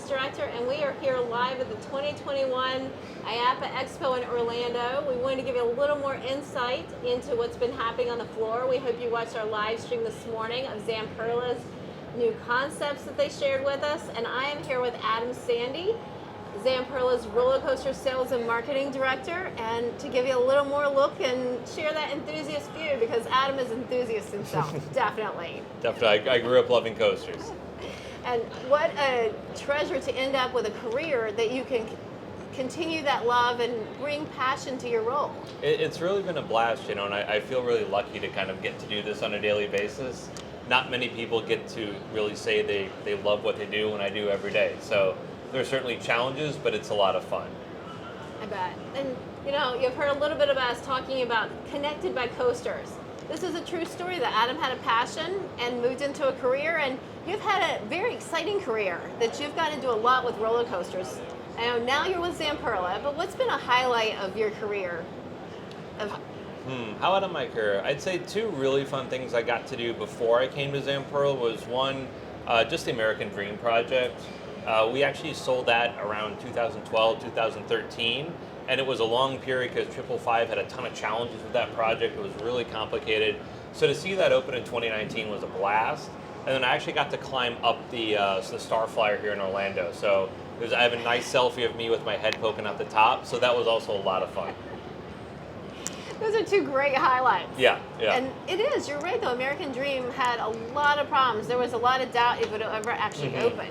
Conference Director, and we are here live at the 2021 IAAPA Expo in Orlando. We wanted to give you a little more insight into what's been happening on the floor. We hope you watched our live stream this morning of Zamperla's new concepts that they shared with us, and I am here with Adam Sandy, Zamperla's roller coaster sales and marketing director, and to give you a little more look and share that enthusiast view, because Adam is an enthusiast himself, definitely. Definitely, I grew up loving coasters. And what a treasure to end up with a career that you can continue that love and bring passion to your role. It's really been a blast, and I feel really lucky to kind of get to do this on a daily basis. Not many people get to really say they love what they do when I do every day. So there's certainly challenges, but it's a lot of fun. I bet. And you've heard a little bit about us talking about connected by coasters. This is a true story that Adam had a passion and moved into a career, and you've had a very exciting career that you've gotten to do a lot with roller coasters. I know now you're with Zamperla, but what's been a highlight of your career? How about my career? I'd say two really fun things I got to do before I came to Zamperla was one, just the American Dream project. We actually sold that around 2012, 2013, and it was a long period because 555 had a ton of challenges with that project. It was really complicated. So to see that open in 2019 was a blast. And then I actually got to climb up the Star Flyer here in Orlando. So I have a nice selfie of me with my head poking out the top. So that was also a lot of fun. Those are two great highlights. Yeah. And it is, you're right though, American Dream had a lot of problems. There was a lot of doubt if it would ever actually open.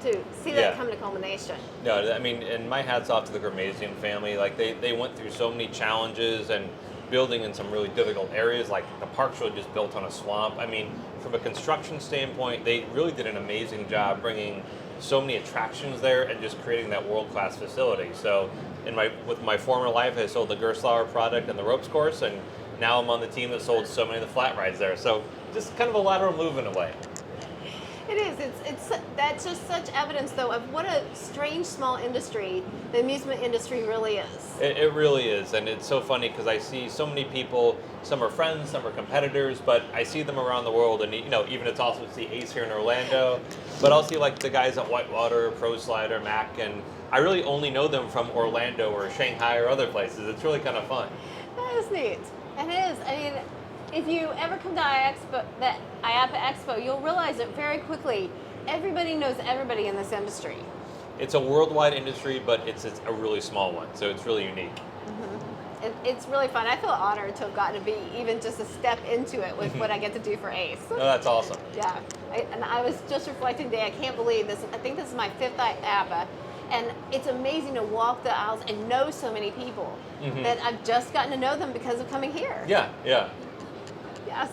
To see that come to culmination. No, I mean, and my hat's off to the Gramasian family. Like they went through so many challenges and building in some really difficult areas. Like the park's really just built on a swamp. I mean, from a construction standpoint, they really did an amazing job bringing so many attractions there and just creating that world-class facility. So, with my former life, I sold the Gerstlauer product and the ropes course, and now I'm on the team that sold so many of the flat rides there. So, just kind of a lateral move in a way. It is. That's just such evidence, though, of what a strange small industry the amusement industry really is. It really is, and it's so funny because I see so many people. Some are friends, some are competitors, but I see them around the world, and even it's awesome to see Ace here in Orlando. But I'll see like the guys at Whitewater, Pro Slider, Mac, and I really only know them from Orlando or Shanghai or other places. It's really kind of fun. That is neat. It is. I mean, if you ever come to the IAAPA Expo, you'll realize that very quickly, everybody knows everybody in this industry. It's a worldwide industry, but it's a really small one, so it's really unique. It's really fun. I feel honored to have gotten to be even just a step into it with what I get to do for Ace. Oh, that's awesome. Yeah, and I was just reflecting today, I can't believe this. I think this is my 5th IAAPA. And it's amazing to walk the aisles and know so many people that I've just gotten to know them because of coming here. Yeah. Yes.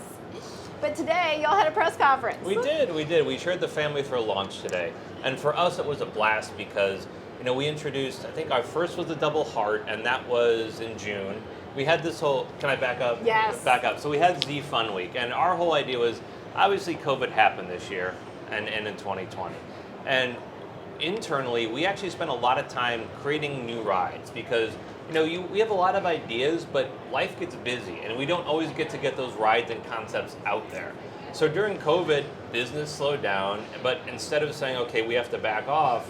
But today, y'all had a press conference. We did. We shared the Family Thrill launch today. And for us, it was a blast because, we introduced, I think our first was the Double Heart, and that was in June. We had this whole, can I back up? Yes. Back up. So we had Z Fun Week, and our whole idea was, obviously COVID happened this year and in 2020. And internally, we actually spent a lot of time creating new rides because we have a lot of ideas, but life gets busy, and we don't always get those rides and concepts out there. So during COVID, business slowed down, but instead of saying, okay, we have to back off,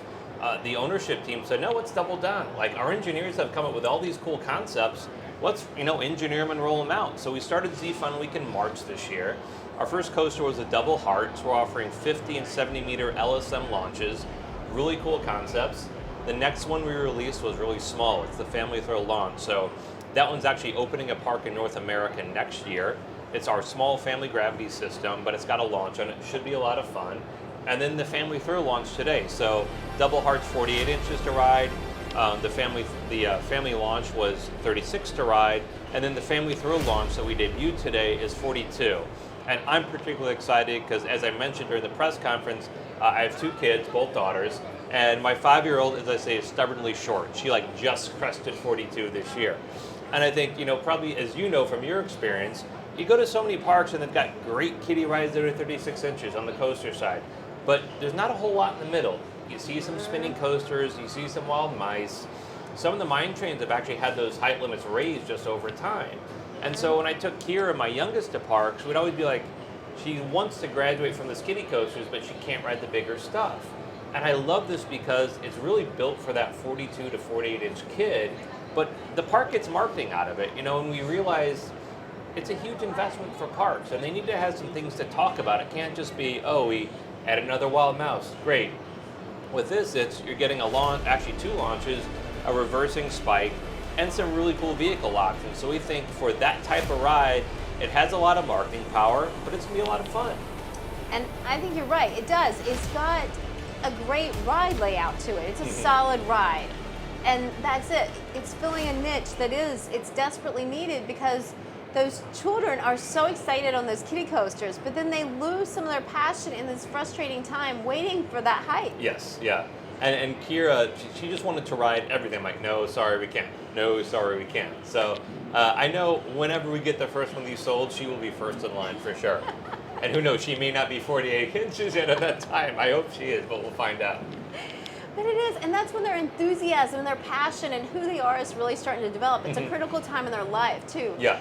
the ownership team said, no, let's double down. Like, our engineers have come up with all these cool concepts. Let's, engineer them and roll them out. So we started Z Fun Week in March this year. Our first coaster was a Double Heart, so we're offering 50 and 70 meter LSM launches. Really cool concepts. The next one we released was really small. It's the Family Thrill launch. So that one's actually opening a park in North America next year. It's our small family gravity system, but it's got a launch on it. It should be a lot of fun. And then the Family Thrill launch today. So Double Heart's 48 inches to ride. The family launch was 36 to ride. And then the Family Thrill launch that we debuted today is 42. And I'm particularly excited because, as I mentioned during the press conference, I have 2 kids, both daughters, and my 5-year-old, as I say, is stubbornly short. She just crested 42 this year. And I think, probably as you know from your experience, you go to so many parks and they've got great kiddie rides that are 36 inches on the coaster side, but there's not a whole lot in the middle. You see some spinning coasters, you see some wild mice. Some of the mine trains have actually had those height limits raised just over time. And so when I took Kira, my youngest, to parks, we'd always be like, she wants to graduate from the kiddie coasters, but she can't ride the bigger stuff. And I love this because it's really built for that 42 to 48-inch kid, but the park gets marketing out of it, and we realize it's a huge investment for parks, and they need to have some things to talk about. It can't just be, oh, we add another wild mouse, great. With this, you're getting a launch, actually 2 launches, a reversing spike, and some really cool vehicle options. So we think for that type of ride, it has a lot of marketing power, but it's gonna be a lot of fun. And I think you're right, it does. It's got a great ride layout to it. It's a solid ride. And that's it. It's filling a niche it's desperately needed, because those children are so excited on those kiddie coasters, but then they lose some of their passion in this frustrating time waiting for that height. Yes, yeah. And Kira, she just wanted to ride everything. I'm like, no, sorry, we can't. No, sorry, we can't. So I know whenever we get the first one of these sold, she will be first in line for sure. And who knows, she may not be 48 inches yet at that time. I hope she is, but we'll find out. But it is, and that's when their enthusiasm and their passion and who they are is really starting to develop. It's a critical time in their life, too. Yeah.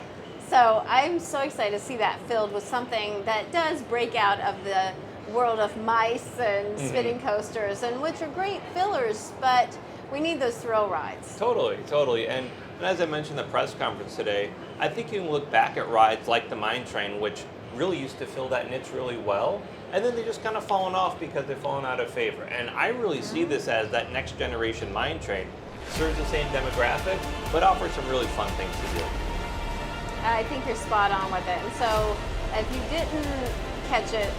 So I'm so excited to see that filled with something that does break out of the world of mice and spinning coasters, and which are great fillers, but we need those thrill rides. Totally. And as I mentioned in the press conference today, I think you can look back at rides like the Mine Train, which really used to fill that niche really well, and then they just kind of fallen off because they've fallen out of favor. And I really see this as that next generation Mine Train serves the same demographic, but offers some really fun things to do. I think you're spot on with it. And so if you didn't catch it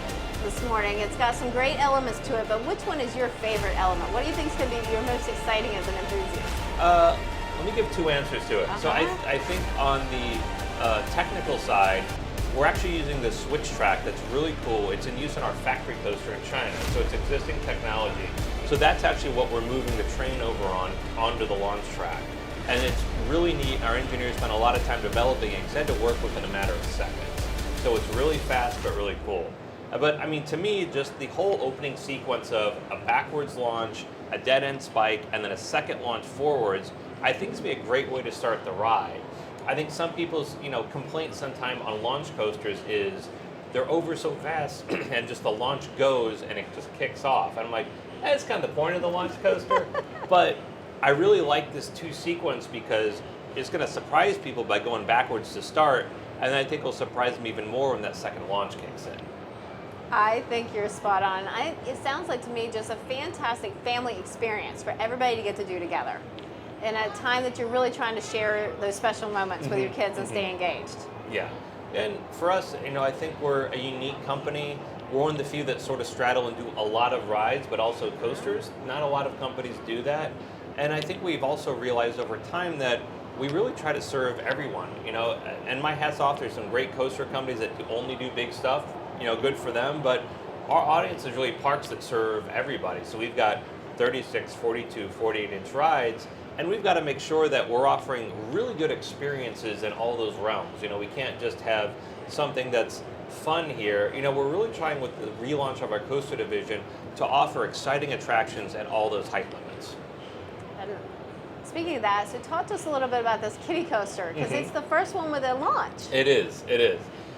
this morning, it's got some great elements to it, but which one is your favorite element? What do you think is going to be your most exciting as an enthusiast? Let me give 2 answers to it. So I think on the technical side, we're actually using the switch track that's really cool. It's in use in our factory coaster in China, so it's existing technology. So that's actually what we're moving the train over onto the launch track. And it's really neat. Our engineers spent a lot of time developing it, because they had to work within a matter of seconds. So it's really fast, but really cool. But I mean, to me, just the whole opening sequence of a backwards launch, a dead end spike, and then a second launch forwards, I think it's gonna be a great way to start the ride. I think some people's complaint sometime on launch coasters is they're over so fast and just the launch goes and it just kicks off. And I'm like, that's kind of the point of the launch coaster. But I really like this 2 sequence because it's going to surprise people by going backwards to start, and then I think it'll surprise them even more when that second launch kicks in. I think you're spot on. It sounds like to me just a fantastic family experience for everybody to get to do together in a time that you're really trying to share those special moments with your kids and stay engaged. Yeah. And for us, I think we're a unique company. We're one of the few that sort of straddle and do a lot of rides, but also coasters. Not a lot of companies do that. And I think we've also realized over time that we really try to serve everyone, and my hat's off, there's some great coaster companies that only do big stuff, good for them, but our audience is really parks that serve everybody. So we've got 36, 42, 48-inch rides, and we've got to make sure that we're offering really good experiences in all those realms. We can't just have something that's fun here. We're really trying with the relaunch of our coaster division to offer exciting attractions at all those height limits. And speaking of that, so talk to us a little bit about this kiddie coaster, because it's the first one with a launch. It is.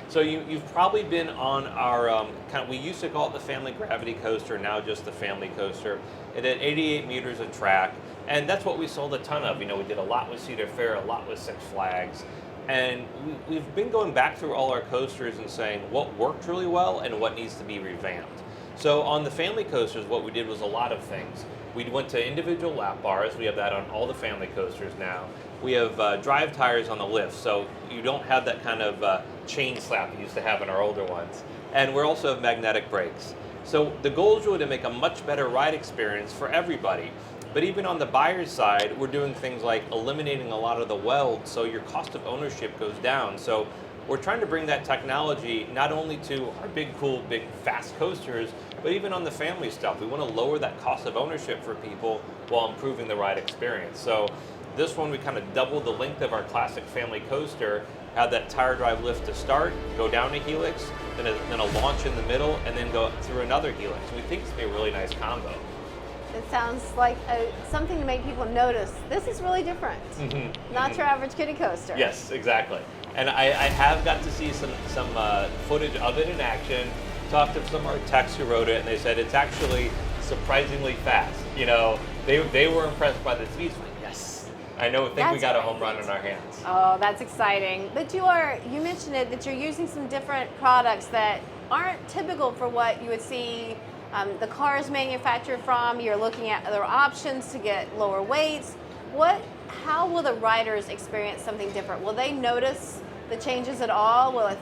So you've probably been on our, we used to call it the Family Gravity Coaster, now just the Family Coaster. It had 88 meters of track, and that's what we sold a ton of. We did a lot with Cedar Fair, a lot with Six Flags, and we've been going back through all our coasters and saying what worked really well and what needs to be revamped. So on the family coasters, what we did was a lot of things. We went to individual lap bars. We have that on all the family coasters now. We have drive tires on the lift, so you don't have that kind of chain slap you used to have in our older ones. And we also have magnetic brakes. So the goal is really to make a much better ride experience for everybody. But even on the buyer's side, we're doing things like eliminating a lot of the welds, so your cost of ownership goes down. So we're trying to bring that technology not only to our big, cool, big, fast coasters, but even on the family stuff. We want to lower that cost of ownership for people while improving the ride experience. So this one, we kind of doubled the length of our classic family coaster, had that tire drive lift to start, go down a helix, then a launch in the middle, and then go through another helix. We think it's going to be a really nice combo. It sounds like something to make people notice. This is really different. Not your average kiddie coaster. Yes, exactly. And I have got to see some footage of it in action. Talked to some of our techs who wrote it, and they said it's actually surprisingly fast. They were impressed by the speed. Like, yes, I think we got a home run in our hands. Oh, that's exciting. But you mentioned it, that you're using some different products that aren't typical for what you would see the cars manufactured from. You're looking at other options to get lower weights. How will the riders experience something different? Will they notice the changes at all?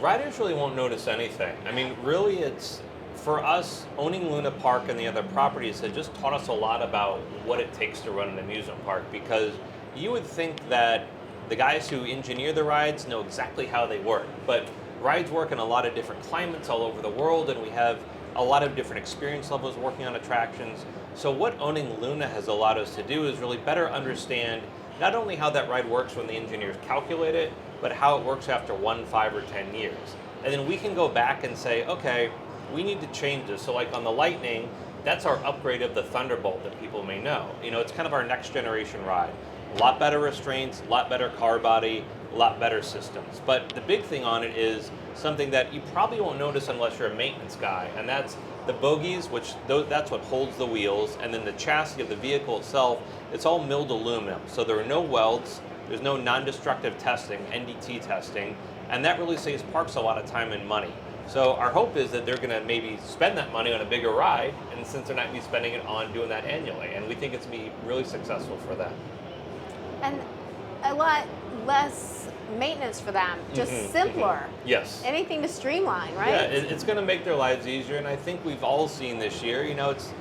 Riders really won't notice anything. I mean, really, it's for us, owning Luna Park and the other properties has just taught us a lot about what it takes to run an amusement park, because you would think that the guys who engineer the rides know exactly how they work, but rides work in a lot of different climates all over the world, and we have a lot of different experience levels working on attractions. So what owning Luna has allowed us to do is really better understand not only how that ride works when the engineers calculate it, but how it works after 1, 5, or 10 years. And then we can go back and say, okay, we need to change this. So like on the Lightning, that's our upgrade of the Thunderbolt that people may know. It's kind of our next generation ride. A lot better restraints, a lot better car body, a lot better systems. But the big thing on it is something that you probably won't notice unless you're a maintenance guy, and that's the bogies, that's what holds the wheels, and then the chassis of the vehicle itself, it's all milled aluminum. So there are no welds, there's no non-destructive testing, NDT testing, and that really saves parks a lot of time and money. So our hope is that they're going to maybe spend that money on a bigger ride, and since they're not going to be spending it on doing that annually, and we think it's going to be really successful for them. And a lot less maintenance for them, just simpler. Yes. Anything to streamline, right? Yeah, it's going to make their lives easier, and I think we've all seen this year, it's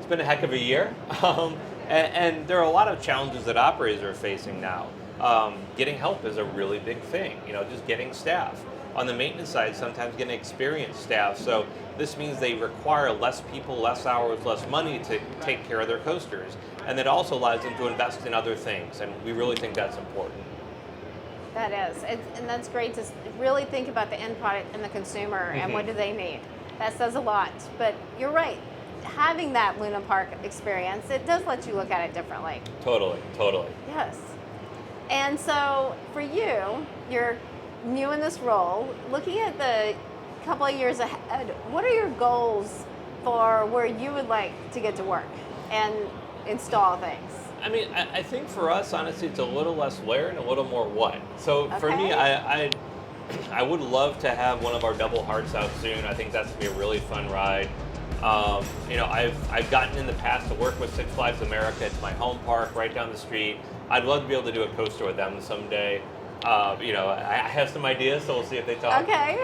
been a heck of a year, and there are a lot of challenges that operators are facing now. Getting help is a really big thing, just getting staff. On the maintenance side, sometimes getting experienced staff, so this means they require less people, less hours, less money to take care of their coasters, and that also allows them to invest in other things, and we really think that's important. That is, and that's great to really think about the end product and the consumer and what do they need. That says a lot, but you're right. Having that Luna Park experience, it does let you look at it differently. Totally. Yes. And so for you, you're new in this role, looking at the couple of years ahead, what are your goals for where you would like to get to work and install things? I mean, I think for us, honestly, it's a little less where and a little more what. So for me, I would love to have one of our double hearts out soon. I think that's going to be a really fun ride. I've gotten in the past to work with Six Flags America. It's my home park right down the street. I'd love to be able to do a coaster with them someday. I have some ideas, so we'll see if they talk. Okay.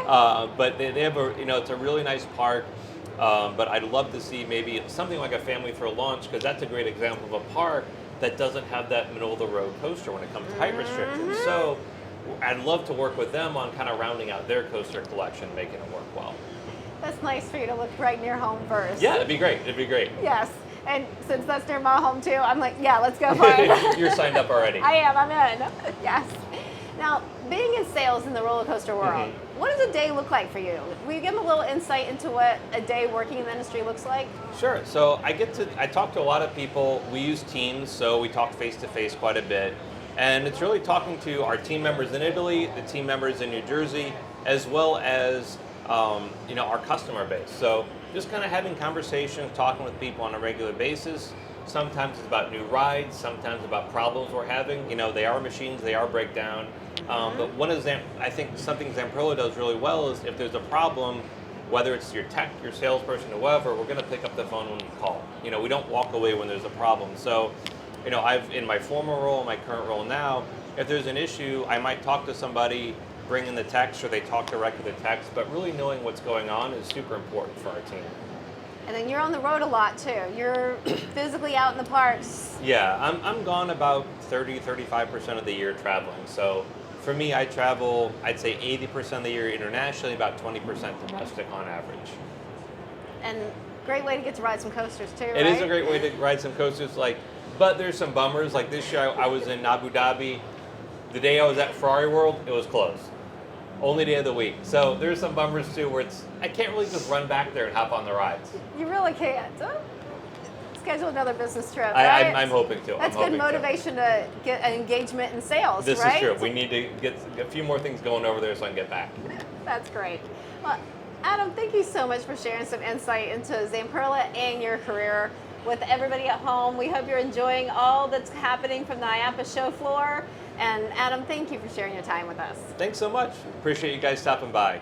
But they have it's a really nice park. But I'd love to see maybe something like a family thrill launch, because that's a great example of a park that doesn't have that middle of the road coaster when it comes to height restrictions. So I'd love to work with them on kind of rounding out their coaster collection, making it work well. That's nice for you to look right near home first. Yeah, it'd be great. Yes. And since that's near my home too, I'm like, yeah, let's go for it. You're signed up already. I am, I'm in. Yes. Now, being in sales in the roller coaster world, what does a day look like for you? Will you give them a little insight into what a day working in the industry looks like? Sure. So I talk to a lot of people. We use Teams, so we talk face-to-face quite a bit. And it's really talking to our team members in Italy, the team members in New Jersey, as well as our customer base. So just kind of having conversations, talking with people on a regular basis. Sometimes it's about new rides, sometimes about problems we're having. They are machines, they are breakdown. But I think something Zamperla does really well is if there's a problem, whether it's your tech, your salesperson, or whoever, we're going to pick up the phone when you call. We don't walk away when there's a problem. So, I've in my former role, my current role now, if there's an issue, I might talk to somebody, bring in the techs, or they talk directly to the techs. But really knowing what's going on is super important for our team. And then you're on the road a lot too. You're physically out in the parks. Yeah, I'm gone about 35% of the year traveling. So for me, I travel, I'd say 80% of the year internationally, about 20% domestic on average. And great way to get to ride some coasters too, right? It is a great way to ride some coasters, but there's some bummers. Like this year, I was in Abu Dhabi. The day I was at Ferrari World, it was closed. Only day of the week. So there's some bummers too where I can't really just run back there and hop on the rides. You really can't. Schedule another business trip, right? I'm hoping to. That's good motivation to get an engagement in sales, this right? This is true. We need to get a few more things going over there so I can get back. That's great. Well, Adam, thank you so much for sharing some insight into Zamperla and your career with everybody at home. We hope you're enjoying all that's happening from the IAAPA show floor. And Adam, thank you for sharing your time with us. Thanks so much. Appreciate you guys stopping by.